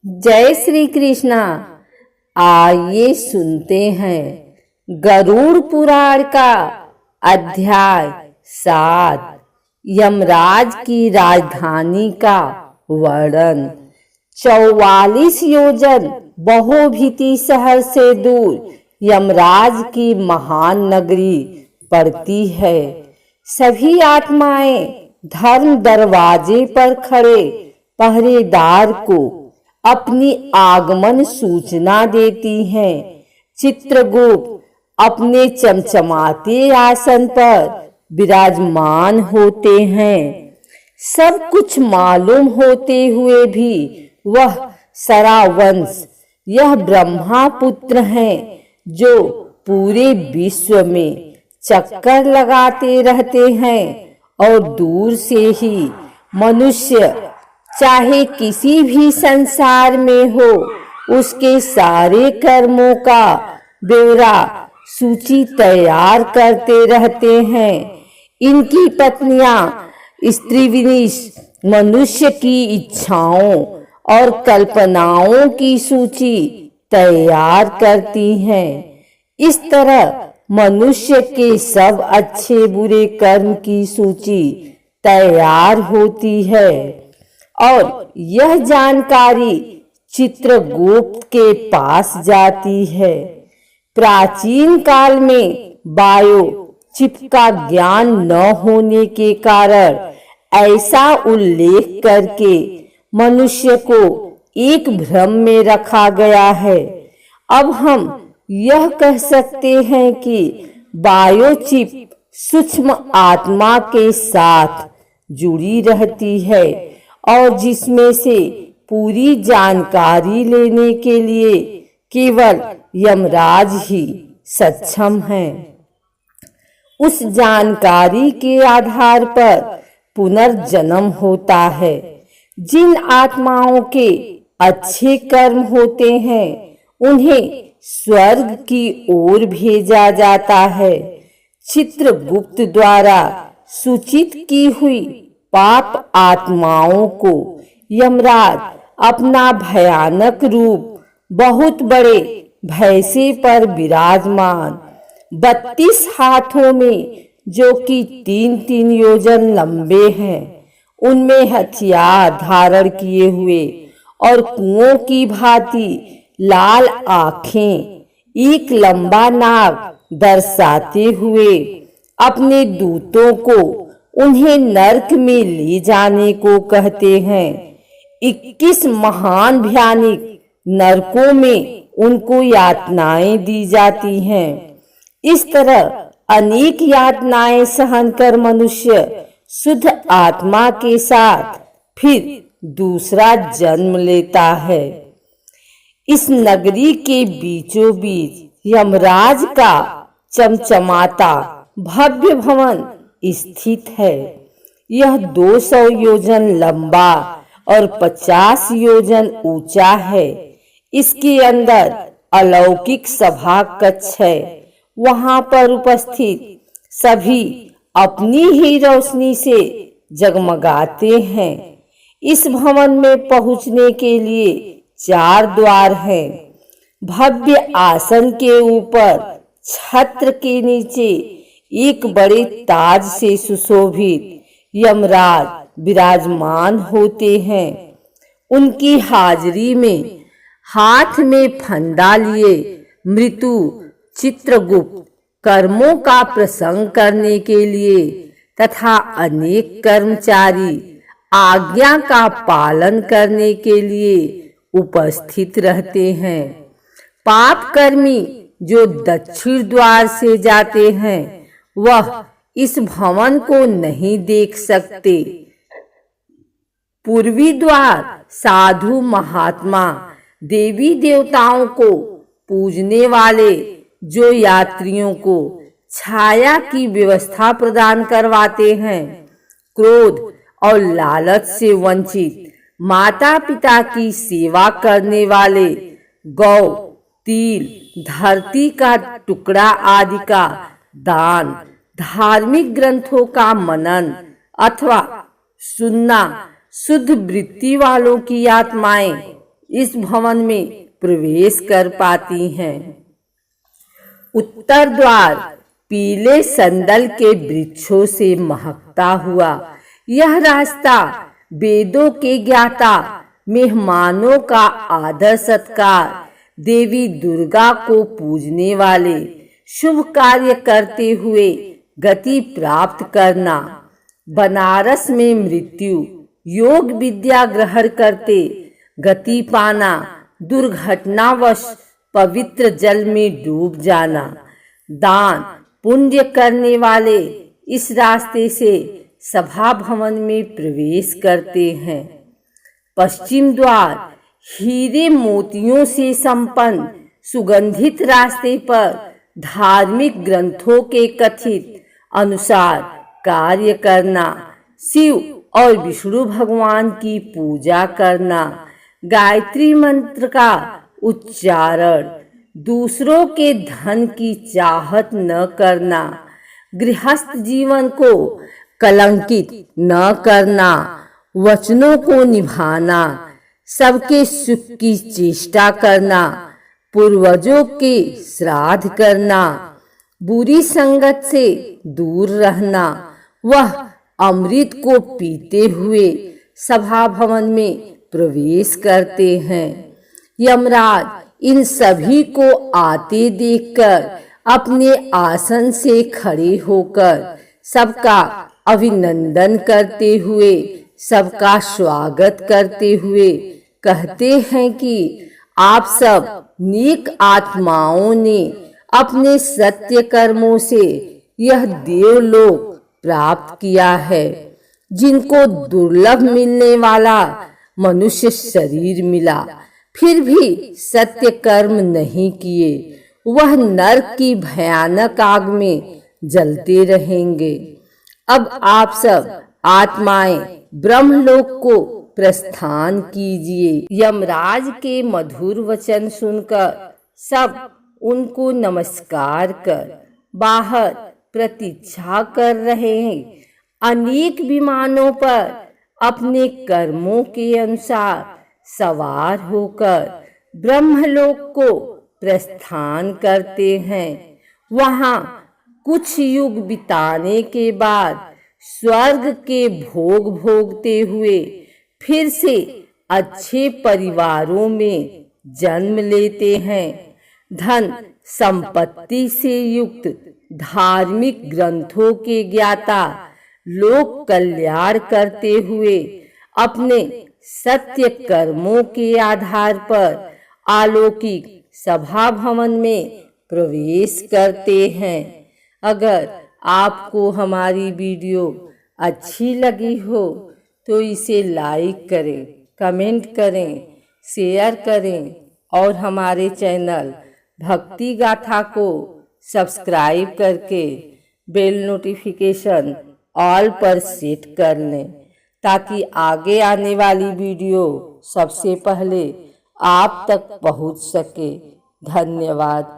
जय श्री कृष्णा। आइए सुनते हैं गरुड़ पुराण का अध्याय 7 यमराज की राजधानी का वर्णन। 44 योजन बहुभीति शहर से दूर यमराज की महान नगरी पड़ती है। सभी आत्माएं धर्म दरवाजे पर खड़े पहरेदार को अपनी आगमन सूचना देती हैं। चित्रगुप्त अपने चमचमाते आसन पर विराजमान होते हैं। सब कुछ मालूम होते हुए भी वह सरावंश, यह ब्रह्मा पुत्र हैं जो पूरे विश्व में चक्कर लगाते रहते हैं और दूर से ही मनुष्य चाहे किसी भी संसार में हो उसके सारे कर्मों का ब्यौरा सूची तैयार करते रहते हैं। इनकी पत्नियां स्त्रीविनिश मनुष्य की इच्छाओं और कल्पनाओं की सूची तैयार करती हैं। इस तरह मनुष्य के सब अच्छे बुरे कर्म की सूची तैयार होती है और यह जानकारी चित्रगुप्त के पास जाती है। प्राचीन काल में बायो चिप का ज्ञान न होने के कारण ऐसा उल्लेख करके मनुष्य को एक भ्रम में रखा गया है। अब हम यह कह सकते हैं कि बायोचिप सूक्ष्म आत्मा के साथ जुड़ी रहती है और जिसमें से पूरी जानकारी लेने के लिए केवल यमराज ही सक्षम हैं। उस जानकारी के आधार पर पुनर्जन्म होता है। जिन आत्माओं के अच्छे कर्म होते हैं उन्हें स्वर्ग की ओर भेजा जाता है। चित्रगुप्त द्वारा सूचित की हुई पाप आत्माओं को यमराज अपना भयानक रूप बहुत बड़े भैंसे पर विराजमान 32 हाथों में जो कि 3-3 योजन लंबे हैं, उनमें हथियार धारण किए हुए और कुओं की भांति लाल आंखें, एक लंबा नाग दर्शाते हुए अपने दूतों को उन्हें नरक में ले जाने को कहते हैं। 21 महान भयानक नरकों में उनको यातनाएं दी जाती हैं। इस तरह अनेक यातनाएं सहन कर मनुष्य शुद्ध आत्मा के साथ फिर दूसरा जन्म लेता है। इस नगरी के बीचों बीच यमराज का चमचमाता भव्य भवन स्थित है। यह 200 योजन लंबा और 50 योजन ऊंचा है। इसके अंदर अलौकिक सभा कक्ष है। वहां पर उपस्थित सभी अपनी ही रोशनी से जगमगाते हैं। इस भवन में पहुंचने के लिए 4 द्वार हैं। भव्य आसन के ऊपर छत्र के नीचे एक बड़े ताज से सुशोभित यमराज विराजमान होते हैं। उनकी हाजिरी में हाथ में फंदा लिए मृत्यु चित्रगुप्त कर्मों का प्रसंग करने के लिए तथा अनेक कर्मचारी आज्ञा का पालन करने के लिए उपस्थित रहते हैं। पाप कर्मी जो दक्षिण द्वार से जाते हैं वह इस भवन को नहीं देख सकते। पूर्वी द्वार साधु महात्मा देवी देवताओं को पूजने वाले जो यात्रियों को छाया की व्यवस्था प्रदान करवाते हैं। क्रोध और लालच से वंचित माता पिता की सेवा करने वाले गौ, तिल, धरती का टुकड़ा आदि का दान, धार्मिक ग्रंथों का मनन अथवा सुनना शुद्ध वृत्ति वालों की आत्माएं इस भवन में प्रवेश कर पाती हैं। उत्तर द्वार पीले संदल के वृक्षों से महकता हुआ यह रास्ता वेदों के ज्ञाता मेहमानों का आदर सत्कार, देवी दुर्गा को पूजने वाले, शुभ कार्य करते हुए गति प्राप्त करना, बनारस में मृत्यु, योग विद्या ग्रहण करते गति पाना, दुर्घटनावश पवित्र जल में डूब जाना, दान पुण्य करने वाले इस रास्ते से सभा भवन में प्रवेश करते हैं। पश्चिम द्वार हीरे मोतियों से संपन्न सुगंधित रास्ते पर धार्मिक ग्रंथों के कथित अनुसार कार्य करना, शिव और विष्णु भगवान की पूजा करना, गायत्री मंत्र का उच्चारण, दूसरों के धन की चाहत न करना, गृहस्थ जीवन को कलंकित न करना, वचनों को निभाना, सबके सुख की चेष्टा करना, पूर्वजों के श्राद्ध करना, बुरी संगत से दूर रहना, वह अमृत को पीते हुए सभा भवन में प्रवेश करते हैं। यमराज इन सभी को आते देखकर अपने आसन से खड़े होकर सबका अभिनंदन करते हुए, सबका स्वागत करते हुए कहते हैं कि आप सब नेक आत्माओं ने अपने सत्य कर्मों से यह देवलोक प्राप्त किया है। जिनको दुर्लभ मिलने वाला मनुष्य शरीर मिला, फिर भी सत्य कर्म नहीं किए, वह नरक की भयानक आग में जलते रहेंगे। अब आप सब आत्माएं ब्रह्मलोक को प्रस्थान कीजिए। यमराज के मधुर वचन सुनकर सब उनको नमस्कार कर बाहर प्रतीक्षा कर रहे हैं। अनेक विमानों पर अपने कर्मों के अनुसार सवार होकर ब्रह्मलोक को प्रस्थान करते हैं। वहां कुछ युग बिताने के बाद स्वर्ग के भोग भोगते हुए फिर से अच्छे परिवारों में जन्म लेते हैं। धन संपत्ति से युक्त धार्मिक ग्रंथों के ज्ञाता लोक कल्याण करते हुए अपने सत्य कर्मों के आधार पर अलौकिक सभा भवन में प्रवेश करते हैं। अगर आपको हमारी वीडियो अच्छी लगी हो तो इसे लाइक करें, कमेंट करें, शेयर करें और हमारे चैनल भक्ति गाथा को सब्सक्राइब करके बेल नोटिफिकेशन ऑल पर सेट कर लें, ताकि आगे आने वाली वीडियो सबसे पहले आप तक पहुंच सके। धन्यवाद।